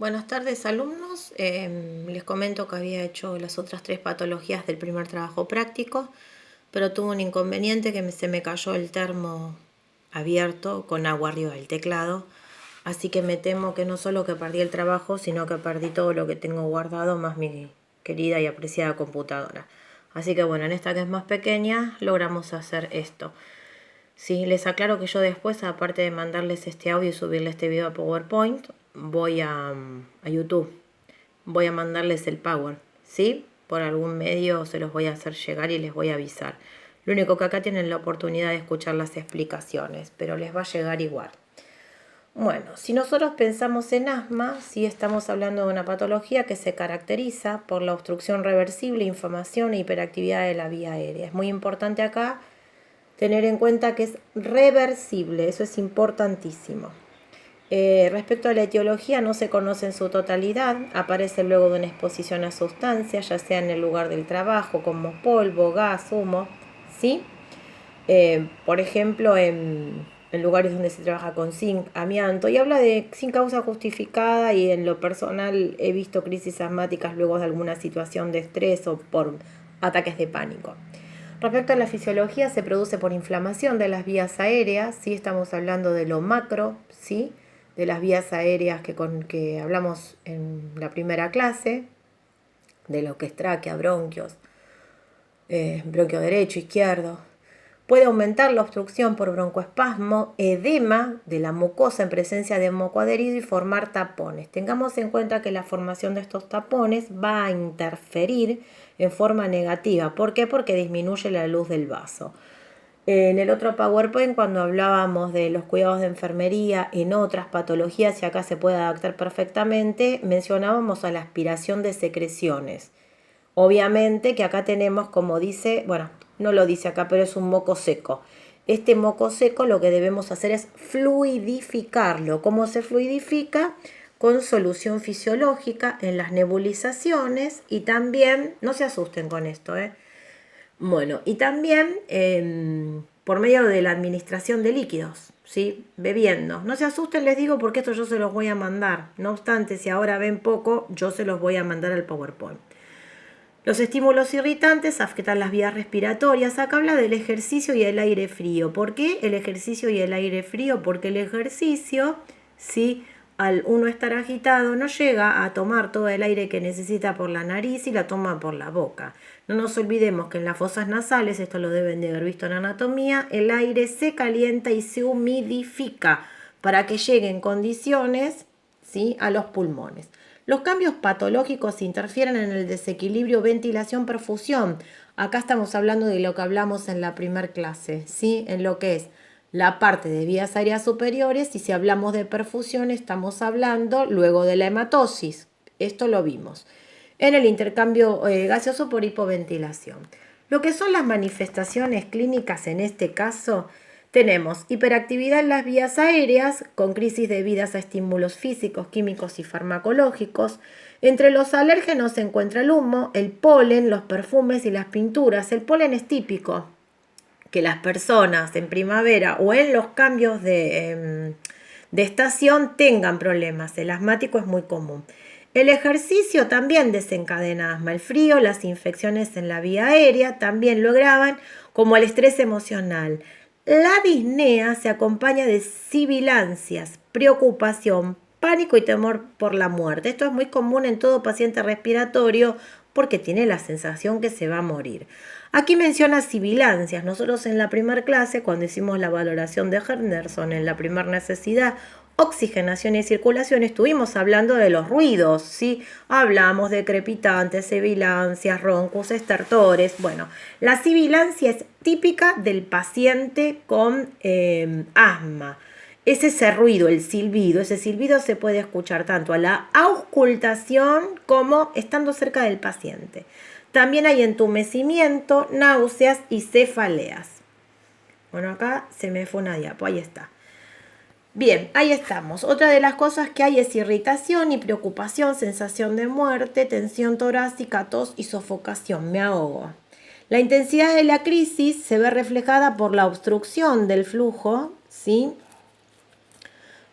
Buenas tardes, alumnos. Les comento que había hecho las otras 3 patologías del primer trabajo práctico, pero tuve un inconveniente que se me cayó el termo abierto con agua arriba del teclado. Así que me temo que no solo que perdí el trabajo, sino que perdí todo lo que tengo guardado, más mi querida y apreciada computadora. Así que bueno, en esta que es más pequeña, logramos hacer esto. Sí, les aclaro que yo después, aparte de mandarles este audio y subirle este video a PowerPoint, voy a YouTube. Voy a mandarles el Power, ¿sí? Por algún medio se los voy a hacer llegar y les voy a avisar. Lo único que acá tienen la oportunidad de escuchar las explicaciones, pero les va a llegar igual. Bueno, si nosotros pensamos en asma, sí estamos hablando de una patología que se caracteriza por la obstrucción reversible, inflamación e hiperactividad de la vía aérea. Es muy importante acá tener en cuenta que es reversible, eso es importantísimo. Respecto a la etiología, no se conoce en su totalidad, aparece luego de una exposición a sustancias, ya sea en el lugar del trabajo, como polvo, gas, humo, ¿sí? Por ejemplo, en lugares donde se trabaja con zinc, amianto, y habla de sin causa justificada, y en lo personal he visto crisis asmáticas luego de alguna situación de estrés o por ataques de pánico. Respecto a la fisiología, se produce por inflamación de las vías aéreas, ¿sí? Estamos hablando de lo macro, ¿sí? De las vías aéreas que hablamos en la primera clase, de lo que es tráquea, bronquios, bronquio derecho, izquierdo. Puede aumentar la obstrucción por broncoespasmo, edema de la mucosa en presencia de moco adherido y formar tapones. Tengamos en cuenta que la formación de estos tapones va a interferir en forma negativa. ¿Por qué? Porque disminuye la luz del vaso. En el otro PowerPoint, cuando hablábamos de los cuidados de enfermería en otras patologías, y acá se puede adaptar perfectamente, mencionábamos a la aspiración de secreciones. Obviamente que acá tenemos, como dice, bueno, no lo dice acá, pero es un moco seco. Este moco seco lo que debemos hacer es fluidificarlo. ¿Cómo se fluidifica? Con solución fisiológica en las nebulizaciones, y también, no se asusten con esto, bueno, y también por medio de la administración de líquidos, ¿sí? Bebiendo. No se asusten, les digo, porque esto yo se los voy a mandar. No obstante, si ahora ven poco, yo se los voy a mandar al PowerPoint. Los estímulos irritantes afectan las vías respiratorias. Acá habla del ejercicio y el aire frío. ¿Por qué el ejercicio y el aire frío? Porque el ejercicio, ¿sí? Al uno estar agitado, no llega a tomar todo el aire que necesita por la nariz y la toma por la boca. No nos olvidemos que en las fosas nasales, esto lo deben de haber visto en anatomía, el aire se calienta y se humidifica para que llegue en condiciones, ¿sí? A los pulmones. Los cambios patológicos interfieren en el desequilibrio ventilación-perfusión. Acá estamos hablando de lo que hablamos en la primer clase, ¿sí? En lo que es la parte de vías aéreas superiores, y si hablamos de perfusión estamos hablando luego de la hematosis. Esto lo vimos. En el intercambio gaseoso por hipoventilación. Lo que son las manifestaciones clínicas en este caso, tenemos hiperactividad en las vías aéreas, con crisis debidas a estímulos físicos, químicos y farmacológicos. Entre los alérgenos se encuentra el humo, el polen, los perfumes y las pinturas. El polen es típico que las personas en primavera o en los cambios de estación tengan problemas. El asmático es muy común. El ejercicio también desencadena asma. El frío, las infecciones en la vía aérea también lo agravan, como el estrés emocional. La disnea se acompaña de sibilancias, preocupación, pánico y temor por la muerte. Esto es muy común en todo paciente respiratorio porque tiene la sensación que se va a morir. Aquí menciona sibilancias. Nosotros en la primera clase, cuando hicimos la valoración de Henderson en la primera necesidad, oxigenación y circulación, estuvimos hablando de los ruidos, ¿sí? Hablamos de crepitantes, sibilancias, roncos, estertores. Bueno, la sibilancia es típica del paciente con asma. Es ese ruido, el silbido. Ese silbido se puede escuchar tanto a la auscultación como estando cerca del paciente. También hay entumecimiento, náuseas y cefaleas. Bueno, acá se me fue una diapo, ahí está. Bien, ahí estamos. Otra de las cosas que hay es irritación y preocupación, sensación de muerte, tensión torácica, tos y sofocación. Me ahogo. La intensidad de la crisis se ve reflejada por la obstrucción del flujo, ¿sí?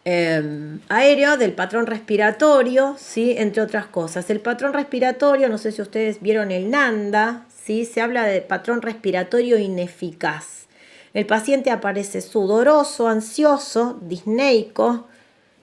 aéreo, del patrón respiratorio, ¿sí? Entre otras cosas. El patrón respiratorio, no sé si ustedes vieron el NANDA, ¿sí? Se habla de patrón respiratorio ineficaz. El paciente aparece sudoroso, ansioso, disneico,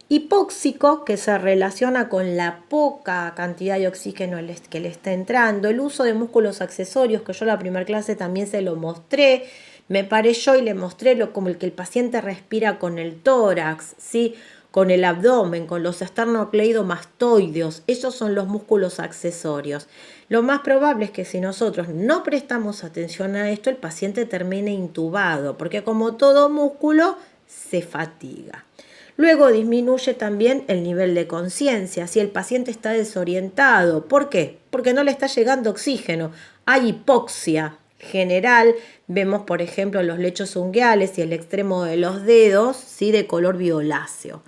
hipóxico, que se relaciona con la poca cantidad de oxígeno que le está entrando, el uso de músculos accesorios, que yo en la primera clase también se lo mostré, me paré yo y le mostré como el que el paciente respira con el tórax, ¿sí? Con el abdomen, con los esternocleidomastoideos, esos son los músculos accesorios. Lo más probable es que si nosotros no prestamos atención a esto, el paciente termine intubado, porque como todo músculo, se fatiga. Luego disminuye también el nivel de conciencia, si el paciente está desorientado. ¿Por qué? Porque no le está llegando oxígeno. Hay hipoxia general, vemos por ejemplo los lechos unguiales y el extremo de los dedos, ¿sí? De color violáceo.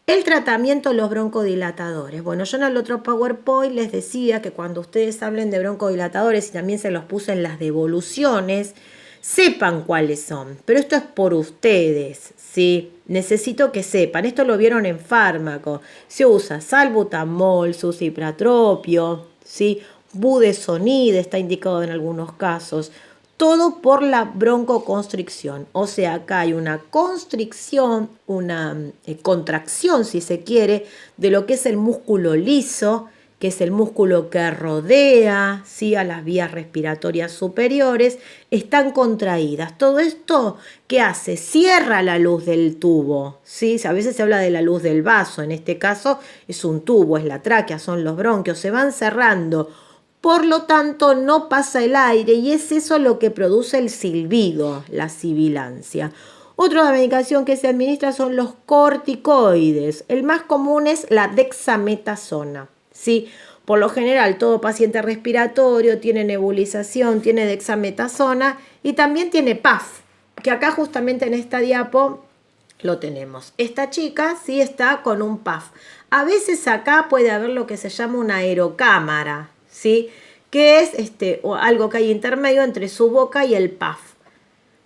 El tratamiento de los broncodilatadores. Bueno, yo en el otro PowerPoint les decía que cuando ustedes hablen de broncodilatadores, y también se los puse en las devoluciones, sepan cuáles son, pero esto es por ustedes, ¿sí? Necesito que sepan, esto lo vieron en fármaco, se usa salbutamol, sucipratropio, ¿sí? Budesonide está indicado en algunos casos, todo por la broncoconstricción, o sea, acá hay una constricción, una contracción, si se quiere, de lo que es el músculo liso, que es el músculo que rodea, ¿sí? A las vías respiratorias superiores, están contraídas. Todo esto, ¿qué hace? Cierra la luz del tubo, ¿sí? A veces se habla de la luz del vaso, en este caso es un tubo, es la tráquea, son los bronquios, se van cerrando. Por lo tanto, no pasa el aire y es eso lo que produce el silbido, la sibilancia. Otra medicación que se administra son los corticoides. El más común es la dexametasona, ¿sí? Por lo general, todo paciente respiratorio tiene nebulización, tiene dexametasona y también tiene PAF, que acá justamente en esta diapo lo tenemos. Esta chica sí está con un PAF. A veces acá puede haber lo que se llama una aerocámara, ¿sí? Que es algo que hay intermedio entre su boca y el PAF.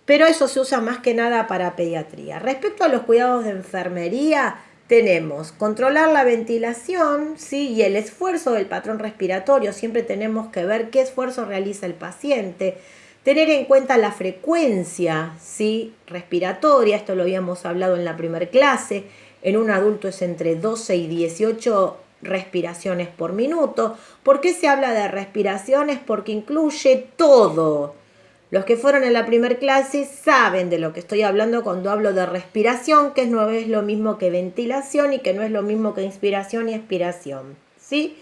Pero eso se usa más que nada para pediatría. Respecto a los cuidados de enfermería, tenemos controlar la ventilación, ¿sí? Y el esfuerzo del patrón respiratorio. Siempre tenemos que ver qué esfuerzo realiza el paciente. Tener en cuenta la frecuencia, ¿sí? Respiratoria, esto lo habíamos hablado en la primera clase. En un adulto es entre 12 y 18 respiraciones por minuto. ¿Por qué se habla de respiraciones? Porque incluye todo. Los que fueron en la primera clase saben de lo que estoy hablando cuando hablo de respiración, que no es lo mismo que ventilación y que no es lo mismo que inspiración y expiración, ¿sí?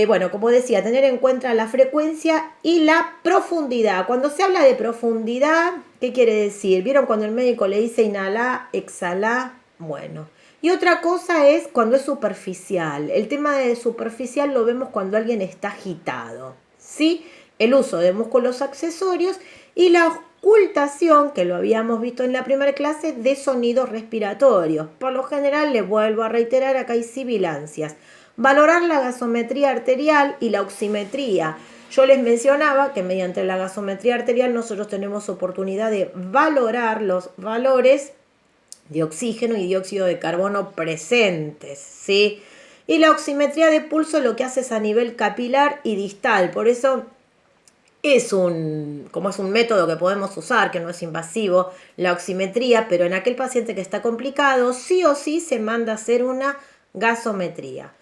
Bueno, como decía, tener en cuenta la frecuencia y la profundidad. Cuando se habla de profundidad, ¿qué quiere decir? ¿Vieron cuando el médico le dice inhala, exhala? Bueno. Y otra cosa es cuando es superficial. El tema de superficial lo vemos cuando alguien está agitado, ¿sí? El uso de músculos accesorios y la ocultación, que lo habíamos visto en la primera clase, de sonidos respiratorios. Por lo general, les vuelvo a reiterar, acá hay sibilancias. Valorar la gasometría arterial y la oximetría. Yo les mencionaba que mediante la gasometría arterial nosotros tenemos oportunidad de valorar los valores de oxígeno y dióxido de carbono presentes, ¿sí? Y la oximetría de pulso lo que hace es a nivel capilar y distal. Por eso como es un método que podemos usar, que no es invasivo, la oximetría, pero en aquel paciente que está complicado, sí o sí se manda a hacer una gasometría.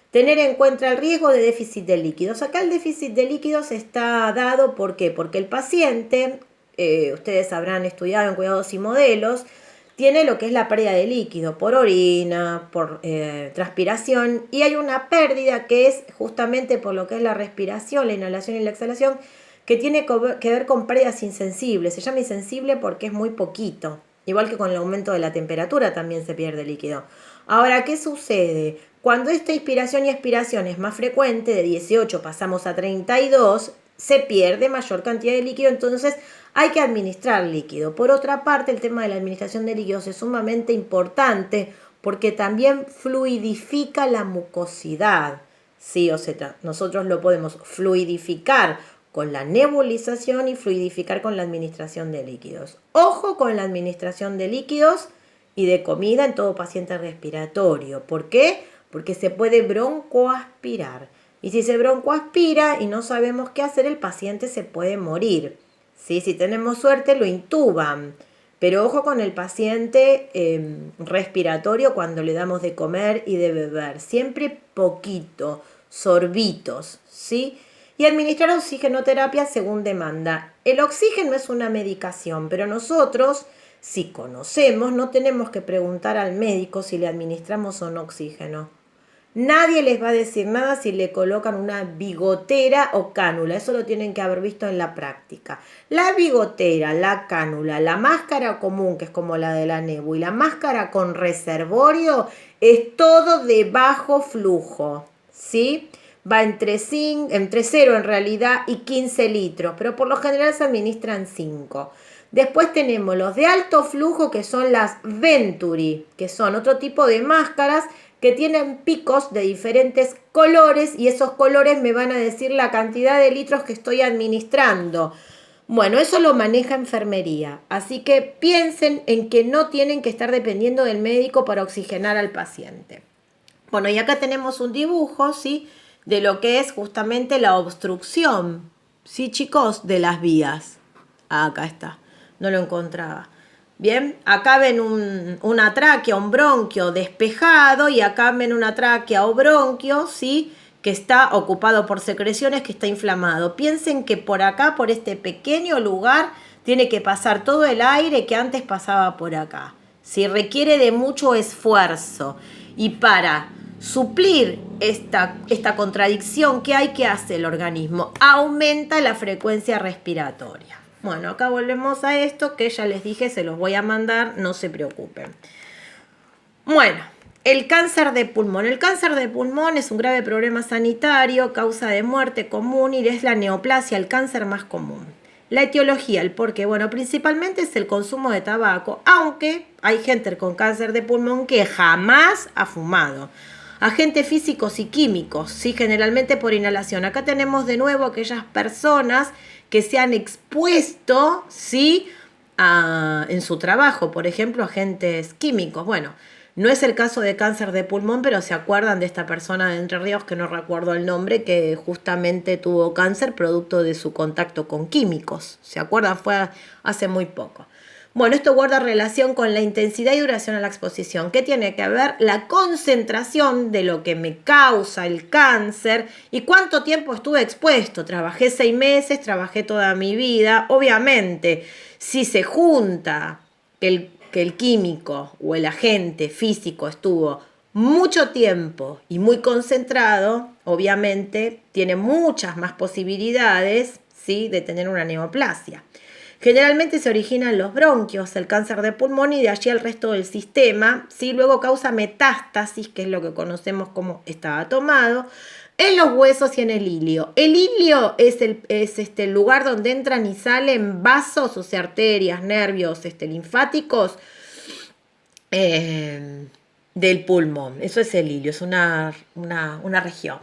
Tener en cuenta el riesgo de déficit de líquidos. Acá el déficit de líquidos está dado, ¿por qué? Porque el paciente, ustedes habrán estudiado en cuidados y modelos, tiene lo que es la pérdida de líquido por orina, por transpiración, y hay una pérdida que es justamente por lo que es la respiración, la inhalación y la exhalación, que tiene que ver con pérdidas insensibles. Se llama insensible porque es muy poquito. Igual que con el aumento de la temperatura también se pierde líquido. Ahora, ¿qué sucede? Cuando esta inspiración y expiración es más frecuente, de 18 pasamos a 32, se pierde mayor cantidad de líquido, entonces hay que administrar líquido. Por otra parte, el tema de la administración de líquidos es sumamente importante porque también fluidifica la mucosidad. Sí, o sea, nosotros lo podemos fluidificar con la nebulización y fluidificar con la administración de líquidos. Ojo con la administración de líquidos, y de comida en todo paciente respiratorio. ¿Por qué? Porque se puede broncoaspirar. Y si se broncoaspira y no sabemos qué hacer, el paciente se puede morir. ¿Sí? Si tenemos suerte, lo intuban. Pero ojo con el paciente respiratorio cuando le damos de comer y de beber. Siempre poquito, sorbitos, ¿sí? Y administrar oxigenoterapia según demanda. El oxígeno es una medicación, pero nosotros, si conocemos, no tenemos que preguntar al médico si le administramos o no oxígeno. Nadie les va a decir nada si le colocan una bigotera o cánula. Eso lo tienen que haber visto en la práctica. La bigotera, la cánula, la máscara común, que es como la de la nebu, y la máscara con reservorio, es todo de bajo flujo, ¿sí? Va entre 0 en realidad y 15 litros, pero por lo general se administran 5. Después tenemos los de alto flujo, que son las Venturi, que son otro tipo de máscaras que tienen picos de diferentes colores y esos colores me van a decir la cantidad de litros que estoy administrando. Bueno, eso lo maneja enfermería, así que piensen en que no tienen que estar dependiendo del médico para oxigenar al paciente. Bueno, y acá tenemos un dibujo, ¿sí?, de lo que es justamente la obstrucción, ¿sí, chicos?, de las vías. Acá está, no lo encontraba. Bien, acá ven una tráquea, un bronquio despejado y acá ven una tráquea o bronquio, ¿sí?, que está ocupado por secreciones, que está inflamado. Piensen que por acá, por este pequeño lugar, tiene que pasar todo el aire que antes pasaba por acá. ¿Sí? Requiere de mucho esfuerzo. Y para suplir esta contradicción que hay, ¿qué hace el organismo? Aumenta la frecuencia respiratoria. Bueno, acá volvemos a esto que ya les dije, se los voy a mandar, no se preocupen. Bueno, el cáncer de pulmón. El cáncer de pulmón es un grave problema sanitario, causa de muerte común y es la neoplasia, el cáncer más común. La etiología, el porqué, bueno, principalmente es el consumo de tabaco, aunque hay gente con cáncer de pulmón que jamás ha fumado. Agentes físicos y químicos, sí, generalmente por inhalación. Acá tenemos de nuevo aquellas personas que se han expuesto, ¿sí?, en su trabajo, por ejemplo, agentes químicos. Bueno, no es el caso de cáncer de pulmón, pero se acuerdan de esta persona de Entre Ríos, que no recuerdo el nombre, que justamente tuvo cáncer producto de su contacto con químicos. ¿Se acuerdan? Fue hace muy poco. Bueno, esto guarda relación con la intensidad y duración a la exposición. ¿Qué tiene que ver? La concentración de lo que me causa el cáncer y cuánto tiempo estuve expuesto. Trabajé 6 meses, trabajé toda mi vida. Obviamente, si se junta que el químico o el agente físico estuvo mucho tiempo y muy concentrado, obviamente tiene muchas más posibilidades, ¿sí?, de tener una neoplasia. Generalmente se origina en los bronquios, el cáncer de pulmón, y de allí al resto del sistema, ¿sí? Luego causa metástasis, que es lo que conocemos como estaba tomado, en los huesos y en el ilio. El ilio es el lugar donde entran y salen vasos, o sea, arterias, nervios linfáticos del pulmón. Eso es el ilio, es una región.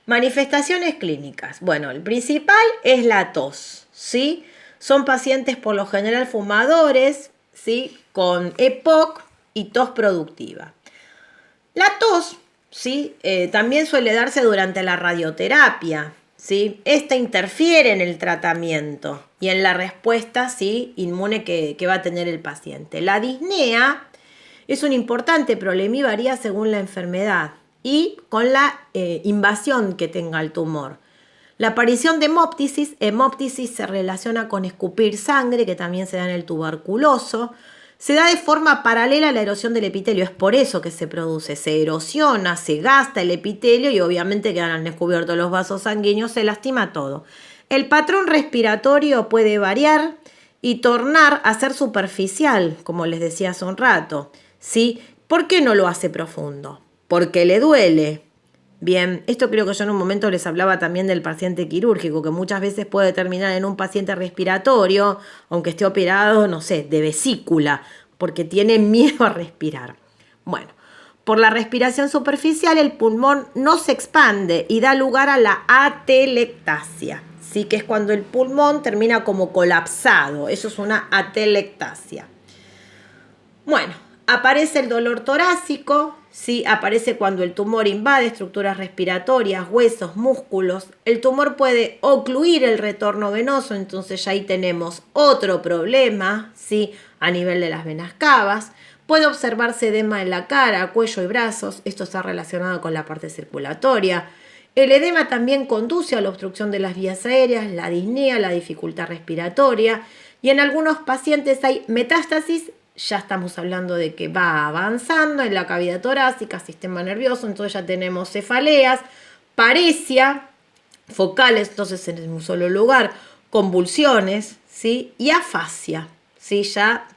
Manifestaciones clínicas. Bueno, el principal es la tos, ¿sí? Son pacientes por lo general fumadores, ¿sí?, con EPOC y tos productiva. La tos, ¿sí?, también suele darse durante la radioterapia, ¿sí? Esta interfiere en el tratamiento y en la respuesta, ¿sí?, inmune que va a tener el paciente. La disnea es un importante problema y varía según la enfermedad y con la invasión que tenga el tumor. La aparición de hemóptisis se relaciona con escupir sangre, que también se da en el tuberculoso. Se da de forma paralela a la erosión del epitelio, es por eso que se produce. Se erosiona, se gasta el epitelio y obviamente quedan al descubierto los vasos sanguíneos, se lastima todo. El patrón respiratorio puede variar y tornar a ser superficial, como les decía hace un rato, ¿sí? ¿Por qué no lo hace profundo? Porque le duele. Bien, esto creo que yo en un momento les hablaba también del paciente quirúrgico, que muchas veces puede terminar en un paciente respiratorio, aunque esté operado, no sé, de vesícula, porque tiene miedo a respirar. Bueno, por la respiración superficial el pulmón no se expande y da lugar a la atelectasia, ¿sí?, que es cuando el pulmón termina como colapsado. Eso es una atelectasia. Bueno, Aparece el dolor torácico, ¿sí? Aparece cuando el tumor invade estructuras respiratorias, huesos, músculos. El tumor puede ocluir el retorno venoso, entonces ya ahí tenemos otro problema, ¿sí? A nivel de las venas cavas. Puede observarse edema en la cara, cuello y brazos. Esto está relacionado con la parte circulatoria. El edema también conduce a la obstrucción de las vías aéreas, la disnea, la dificultad respiratoria. Y en algunos pacientes hay metástasis. Ya estamos hablando de que va avanzando en la cavidad torácica, sistema nervioso, entonces ya tenemos cefaleas, paresia, focales, entonces en un solo lugar, convulsiones, ¿sí? Y afasia, ¿sí? Ya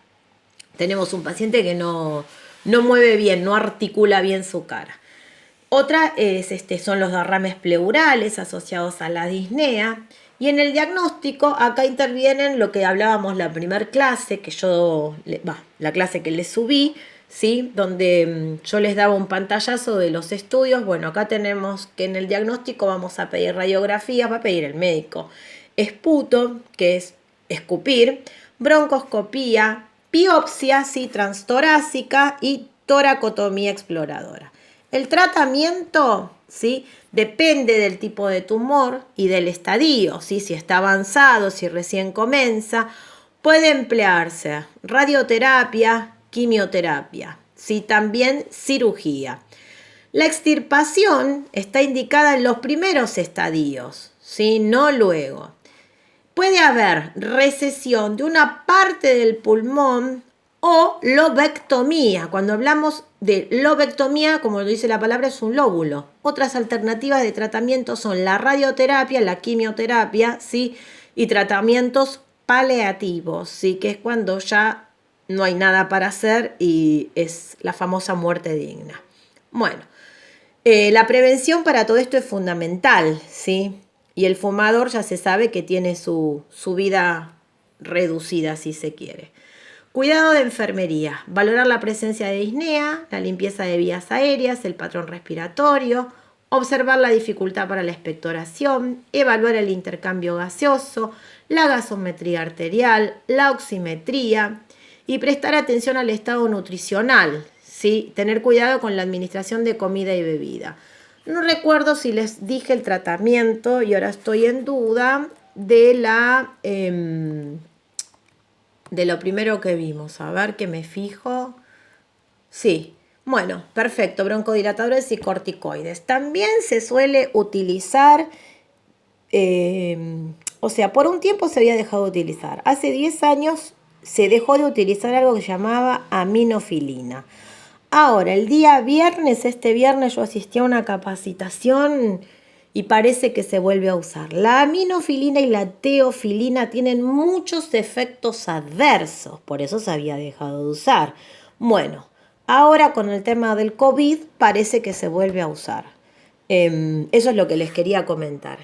tenemos un paciente que no mueve bien, no articula bien su cara. Otra son los derrames pleurales asociados a la disnea. Y en el diagnóstico, acá intervienen lo que hablábamos la primera clase, la clase que les subí, ¿sí? Donde yo les daba un pantallazo de los estudios. Bueno, acá tenemos que en el diagnóstico vamos a pedir radiografías, va a pedir el médico. Esputo, que es escupir, broncoscopía, biopsia, ¿sí? Transtorácica y toracotomía exploradora. El tratamiento, ¿sí? Depende del tipo de tumor y del estadio, ¿sí? Si está avanzado, si recién comienza. Puede emplearse radioterapia, quimioterapia, ¿sí? También cirugía. La extirpación está indicada en los primeros estadios, ¿sí? No luego. Puede haber recesión de una parte del pulmón o lobectomía. Cuando hablamos de lobectomía, como lo dice la palabra, es un lóbulo. Otras alternativas de tratamiento son la radioterapia, la quimioterapia, ¿sí? Y tratamientos paliativos, ¿sí? Que es cuando ya no hay nada para hacer y es la famosa muerte digna. Bueno, la prevención para todo esto es fundamental, ¿sí? Y el fumador ya se sabe que tiene su vida reducida, si se quiere. Cuidado de enfermería, valorar la presencia de disnea, la limpieza de vías aéreas, el patrón respiratorio, observar la dificultad para la expectoración, evaluar el intercambio gaseoso, la gasometría arterial, la oximetría y prestar atención al estado nutricional, ¿sí? Tener cuidado con la administración de comida y bebida. No recuerdo si les dije el tratamiento y ahora estoy en duda de lo primero que vimos. A ver que me fijo. Sí, bueno, perfecto. Broncodilatadores y corticoides. También se suele utilizar, por un tiempo se había dejado de utilizar. Hace 10 años se dejó de utilizar algo que se llamaba aminofilina. Ahora, este viernes yo asistí a una capacitación y parece que se vuelve a usar. La aminofilina y la teofilina tienen muchos efectos adversos, por eso se había dejado de usar. Bueno, ahora con el tema del COVID parece que se vuelve a usar. Eso es lo que les quería comentar.